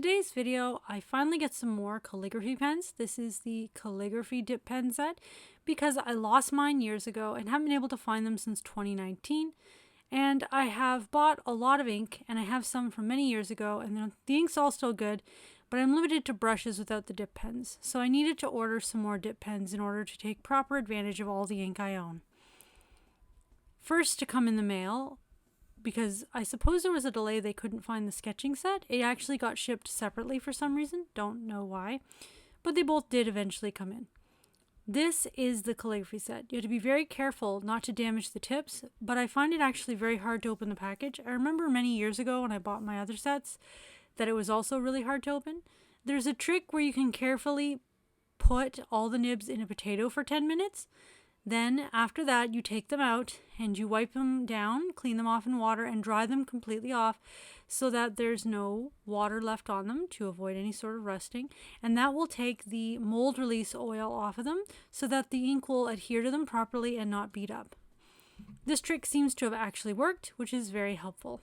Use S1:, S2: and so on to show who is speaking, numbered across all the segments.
S1: today's video, I finally get some more calligraphy pens. This is the calligraphy dip pen set because I lost mine years ago and haven't been able to find them since 2019. And I have bought a lot of ink, and I have some from many years ago, and the ink's all still good, but I'm limited to brushes without the dip pens. So I needed to order some more dip pens in order to take proper advantage of all the ink I own. First to come in the mail, because I suppose there was a delay, they couldn't find the sketching set. It actually got shipped separately for some reason, don't know why, but they both did eventually come in. This is the calligraphy set. You have to be very careful not to damage the tips, but I find it actually very hard to open the package. I remember many years ago when I bought my other sets that it was also really hard to open. There's a trick where you can carefully put all the nibs in a potato for 10 minutes. Then after that you take them out and you wipe them down, clean them off in water and dry them completely off so that there's no water left on them to avoid any sort of rusting. And that will take the mold release oil off of them so that the ink will adhere to them properly and not bead up. This trick seems to have actually worked, which is very helpful.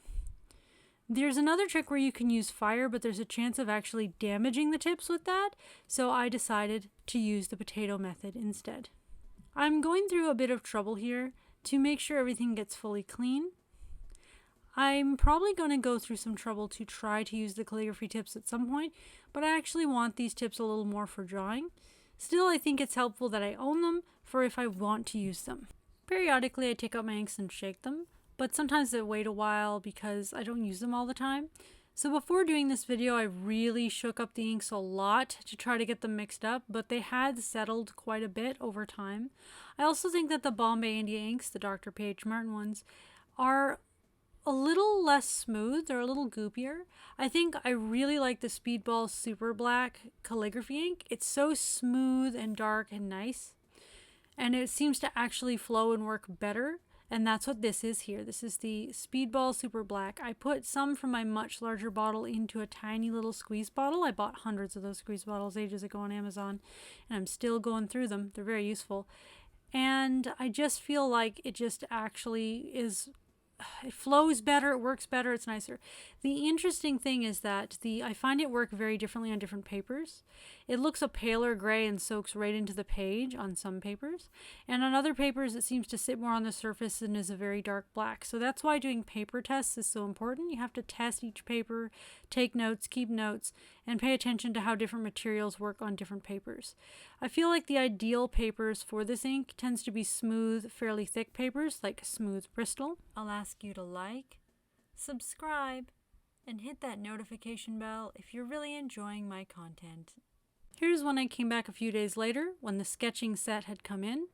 S1: There's another trick where you can use fire, but there's a chance of actually damaging the tips with that, so I decided to use the potato method instead. I'm going through a bit of trouble here to make sure everything gets fully clean. I'm probably going to go through some trouble to try to use the calligraphy tips at some point, but I actually want these tips a little more for drawing. Still, I think it's helpful that I own them for if I want to use them. Periodically, I take out my inks and shake them, but sometimes they wait a while because I don't use them all the time. So before doing this video, I really shook up the inks a lot to try to get them mixed up, but they had settled quite a bit over time. I also think that the Bombay India inks, the Dr. P.H. Martin ones, are a little less smooth. They're a little goopier. I think I really like the Speedball Super Black calligraphy ink. It's so smooth and dark and nice, and it seems to actually flow and work better. And that's what this is here. This is the Speedball Super Black. I put some from my much larger bottle into a tiny little squeeze bottle. I bought hundreds of those squeeze bottles ages ago on Amazon, and I'm still going through them. They're very useful. And I just feel like it just actually is, it flows better, it works better, it's nicer. The interesting thing is that I find it work very differently on different papers. It looks a paler gray and soaks right into the page on some papers. And on other papers it seems to sit more on the surface and is a very dark black. So that's why doing paper tests is so important. You have to test each paper, take notes, keep notes, and pay attention to how different materials work on different papers. I feel like the ideal papers for this ink tends to be smooth, fairly thick papers like smooth Bristol. I'll ask you to like, subscribe, and hit that notification bell if you're really enjoying my content. Here's when I came back a few days later when the sketching set had come in.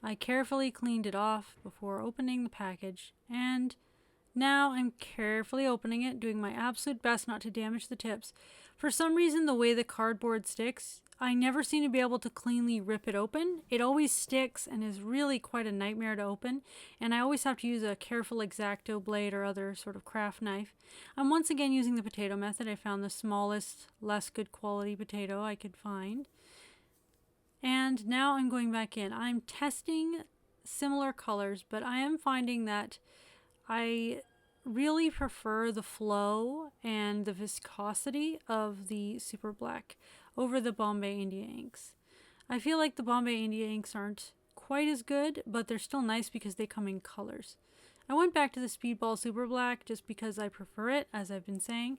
S1: I carefully cleaned it off before opening the package, and now I'm carefully opening it, doing my absolute best not to damage the tips. For some reason, the way the cardboard sticks, I never seem to be able to cleanly rip it open. It always sticks and is really quite a nightmare to open, and I always have to use a careful X-Acto blade or other sort of craft knife. I'm once again using the potato method. I found the smallest, less good quality potato I could find. And now I'm going back in. I'm testing similar colors, but I am finding that I really prefer the flow and the viscosity of the Super Black over the Bombay India inks. I feel like the Bombay India inks aren't quite as good, but they're still nice because they come in colors. I went back to the Speedball Super Black just because I prefer it, as I've been saying,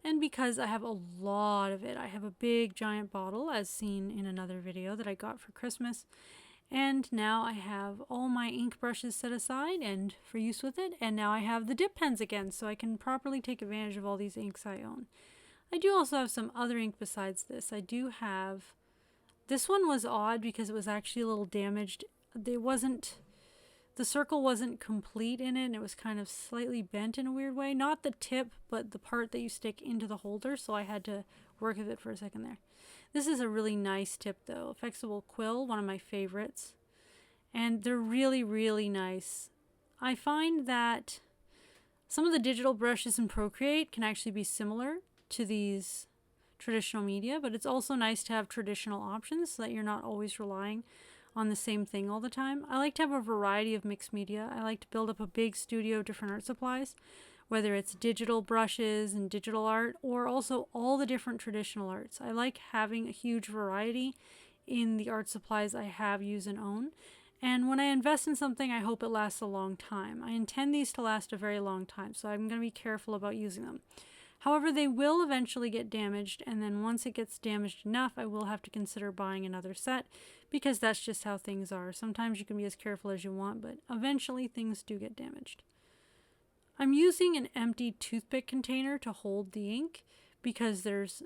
S1: and because I have a lot of it. I have a big giant bottle, as seen in another video that I got for Christmas. And now I have all my ink brushes set aside and for use with it, and now I have the dip pens again, so I can properly take advantage of all these inks I own. I do also have some other ink besides this. I do have, this one was odd because it was actually a little damaged. The circle wasn't complete in it, and it was kind of slightly bent in a weird way. Not the tip, but the part that you stick into the holder, so I had to work with it for a second there. This is a really nice tip though. Flexible quill, one of my favorites. And they're really, really nice. I find that some of the digital brushes in Procreate can actually be similar to these traditional media, but it's also nice to have traditional options so that you're not always relying on the same thing all the time. I like to have a variety of mixed media. I like to build up a big studio of different art supplies whether it's digital brushes and digital art or also all the different traditional arts. I like having a huge variety in the art supplies I have, use, and own. And when I invest in something, I hope it lasts a long time. I intend these to last a very long time, so I'm going to be careful about using them. However, they will eventually get damaged, and then once it gets damaged enough, I will have to consider buying another set, because that's just how things are. Sometimes you can be as careful as you want, but eventually things do get damaged. I'm using an empty toothpick container to hold the ink because there's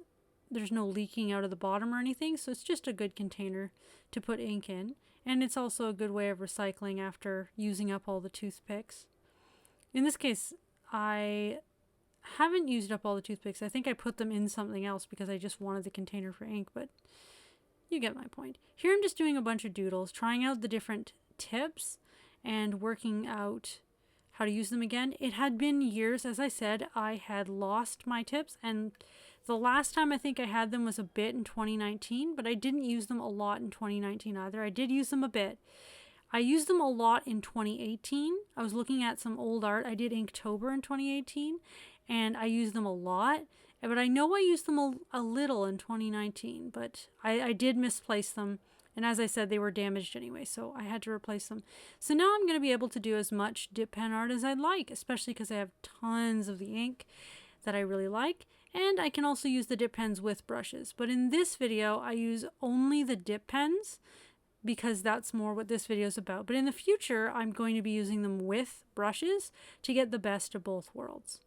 S1: no leaking out of the bottom or anything, so it's just a good container to put ink in, and it's also a good way of recycling after using up all the toothpicks. In this case, I haven't used up all the toothpicks. I think I put them in something else because I just wanted the container for ink, but you get my point. Here I'm just doing a bunch of doodles, trying out the different tips and working out how to use them again. It had been years, as I said, I had lost my tips, and the last time I think I had them was a bit in 2019, but I didn't use them a lot in 2019 either. I did use them a bit. I used them a lot in 2018. I was looking at some old art. I did Inktober in 2018, and I used them a lot. But I know I used them a little in 2019, but I did misplace them. And as I said, they were damaged anyway, so I had to replace them. So now I'm going to be able to do as much dip pen art as I'd like, especially because I have tons of the ink that I really like. And I can also use the dip pens with brushes. But in this video, I use only the dip pens because that's more what this video is about. But in the future, I'm going to be using them with brushes to get the best of both worlds.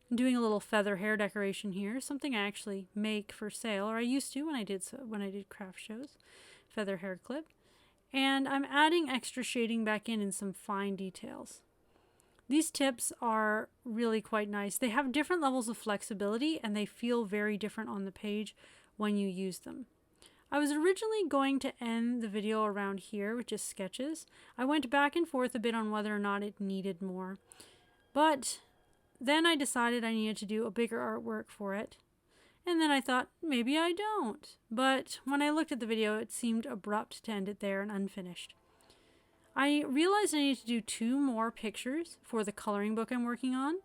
S1: I'm doing a little feather hair decoration here, something I actually make for sale, or I used to when I did craft shows. Feather hair clip. And I'm adding extra shading back in some fine details. These tips are really quite nice. They have different levels of flexibility and they feel very different on the page when you use them. I was originally going to end the video around here, which is sketches. I went back and forth a bit on whether or not it needed more. But then I decided I needed to do a bigger artwork for it. And then I thought, maybe I don't. But when I looked at the video, it seemed abrupt to end it there and unfinished. I realized I needed to do 2 more pictures for the coloring book I'm working on.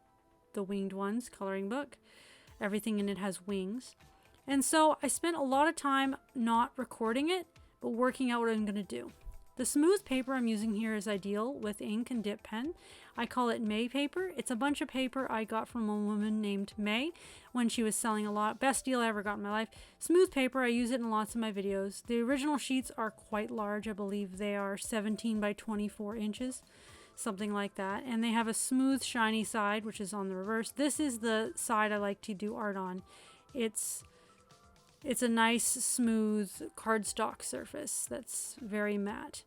S1: The Winged Ones coloring book. Everything in it has wings. And so I spent a lot of time not recording it, but working out what I'm going to do. The smooth paper I'm using here is ideal with ink and dip pen. I call it May paper. It's a bunch of paper I got from a woman named May when she was selling a lot. Best deal I ever got in my life. Smooth paper, I use it in lots of my videos. The original sheets are quite large. I believe they are 17 by 24 inches, something like that. And they have a smooth, shiny side, which is on the reverse. This is the side I like to do art on. It's a nice, smooth cardstock surface that's very matte.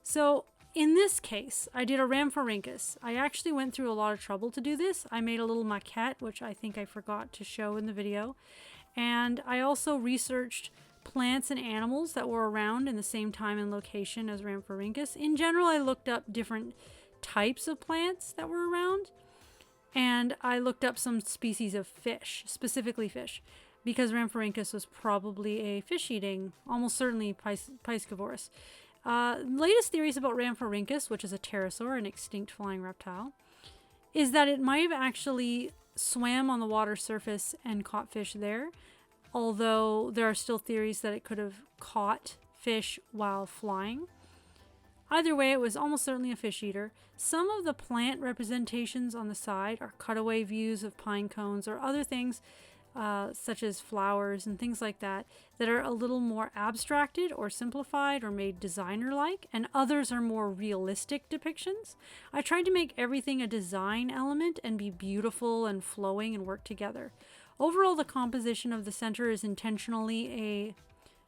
S1: So in this case, I did a Rhamphorhynchus. I actually went through a lot of trouble to do this. I made a little maquette, which I think I forgot to show in the video. And I also researched plants and animals that were around in the same time and location as Rhamphorhynchus. In general, I looked up different types of plants that were around. And I looked up some species of fish, specifically fish, because Rhamphorhynchus was probably a fish-eating, almost certainly piscivorous. Latest theories about Rhamphorhynchus, which is a pterosaur, an extinct flying reptile, is that it might have actually swam on the water surface and caught fish there, although there are still theories that it could have caught fish while flying. Either way, it was almost certainly a fish eater. Some of the plant representations on the side are cutaway views of pine cones or other things such as flowers and things like that are a little more abstracted or simplified or made designer-like, and others are more realistic depictions. I tried to make everything a design element and be beautiful and flowing and work together. Overall, the composition of the center is intentionally a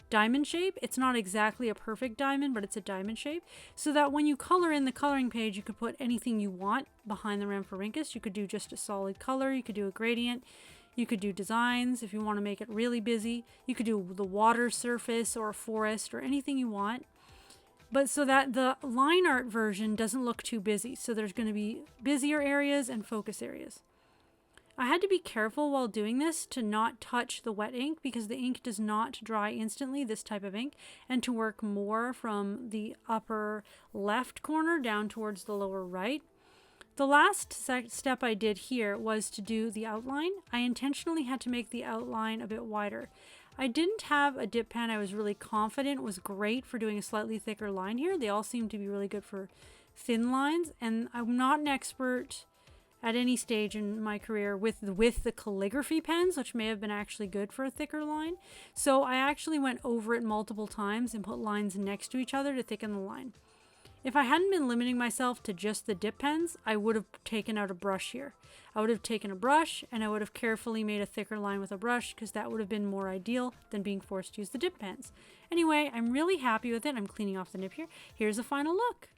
S1: diamond shape. It's not exactly a perfect diamond, but it's a diamond shape, so that when you color in the coloring page, you could put anything you want behind the Rhamphorhynchus. You could do just a solid color, you could do a gradient, you could do designs if you want to make it really busy. You could do the water surface or a forest or anything you want. But so that the line art version doesn't look too busy. So there's going to be busier areas and focus areas. I had to be careful while doing this to not touch the wet ink because the ink does not dry instantly, this type of ink, and to work more from the upper left corner down towards the lower right. The last step I did here was to do the outline. I intentionally had to make the outline a bit wider. I didn't have a dip pen I was really confident was great for doing a slightly thicker line here. They all seem to be really good for thin lines, and I'm not an expert at any stage in my career with the calligraphy pens, which may have been actually good for a thicker line. So I actually went over it multiple times and put lines next to each other to thicken the line. If I hadn't been limiting myself to just the dip pens, I would have taken out a brush here. I would have taken a brush and I would have carefully made a thicker line with a brush, because that would have been more ideal than being forced to use the dip pens. Anyway, I'm really happy with it. I'm cleaning off the nib here. Here's a final look.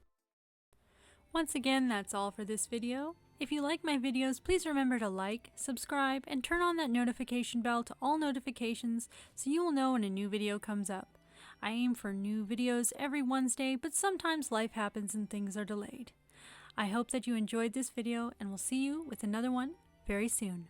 S1: Once again, that's all for this video. If you like my videos, please remember to like, subscribe, and turn on that notification bell to all notifications so you will know when a new video comes up. I aim for new videos every Wednesday, but sometimes life happens and things are delayed. I hope that you enjoyed this video, and we'll see you with another one very soon.